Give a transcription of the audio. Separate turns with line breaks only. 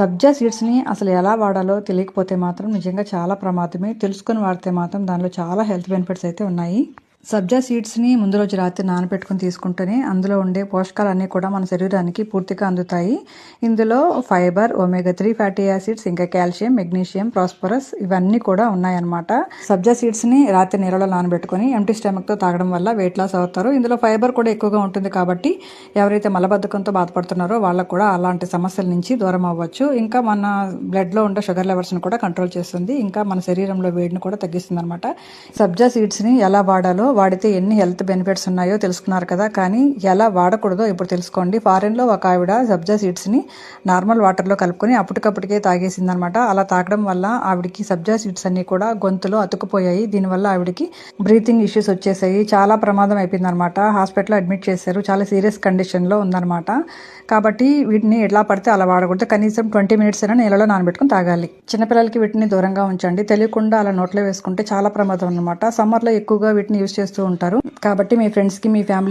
సబ్జా సీడ్స్‌ని అసలు ఎలా వాడాలో తెలియకపోతే మాత్రం నిజంగా చాలా ప్రమాదమే. తెలుసుకొని వాడితే మాత్రం దానిలో చాలా హెల్త్ బెనిఫిట్స్ అయితే ఉన్నాయి. సబ్జా సీడ్స్‌ని ముందు రోజు రాత్రి నానబెట్టుకొని తీసుకుంటేనే అందులో ఉండే పోషకాలన్నీ కూడా మన శరీరానికి పూర్తిగా అందుతాయి. ఇందులో ఫైబర్, ఒమేగా 3 ఫ్యాటీ యాసిడ్స్, ఇంకా కాల్షియం, మెగ్నీషియం, ప్రాస్పరస్ ఇవన్నీ కూడా ఉన్నాయన్నమాట. సబ్జా సీడ్స్‌ని రాత్రి నీళ్ళలో నానబెట్టుకొని ఎంప్టీ స్టమక్‌తో తాగడం వల్ల వెయిట్ లాస్ అవుతారు. ఇందులో ఫైబర్ కూడా ఎక్కువగా ఉంటుంది కాబట్టి ఎవరైతే మలబద్ధకంతో బాధపడుతున్నారో వాళ్ళకు కూడా అలాంటి సమస్యల నుంచి దూరం అవ్వచ్చు. ఇంకా మన బ్లడ్‌లో ఉండే షుగర్ లెవెల్స్‌ని కూడా కంట్రోల్ చేస్తుంది. ఇంకా మన శరీరంలో వేడిని కూడా తగ్గిస్తుందన్నమాట. సబ్జా సీడ్స్‌ని ఎలా వాడాలో, వాడితే ఎన్ని హెల్త్ బెనిఫిట్స్ ఉన్నాయో తెలుసుకున్నారు కదా. కానీ ఎలా వాడకూడదో ఇప్పుడు తెలుసుకోండి. ఫారెన్లో ఒక ఆవిడ సబ్జా సీడ్స్‌ని నార్మల్ వాటర్లో కలుపుకొని అప్పటికప్పటికే తాగేసిందనమాట. అలా తాగడం వల్ల ఆవిడకి సబ్జా సీడ్స్ అన్నీ కూడా గొంతులో అతుక్కుపోయాయి. దీనివల్ల ఆవిడకి బ్రీతింగ్ ఇష్యూస్ వచ్చేసాయి. చాలా ప్రమాదం అయిపోయిందనమాట. హాస్పిటల్లో అడ్మిట్ చేశారు. చాలా సీరియస్ కండిషన్లో ఉందన్నమాట. కాబట్టి వీటిని ఎలా పడితే అలా వాడకూడదు. కనీసం 20 మినిట్స్ అయినా నీళ్ళలో నానబెట్టుకుని తాగాలి. చిన్నపిల్లలకి వీటిని దూరంగా ఉంచండి. తెలియకుండా అలా నోట్లో వేసుకుంటే చాలా ప్రమాదం అనమాట. సమ్మర్లో ఎక్కువగా వీటిని యూజ్ చేస్తూ ఉంటారు. కాబట్టి మీ ఫ్రెండ్స్కి, మీ ఫ్యామిలీ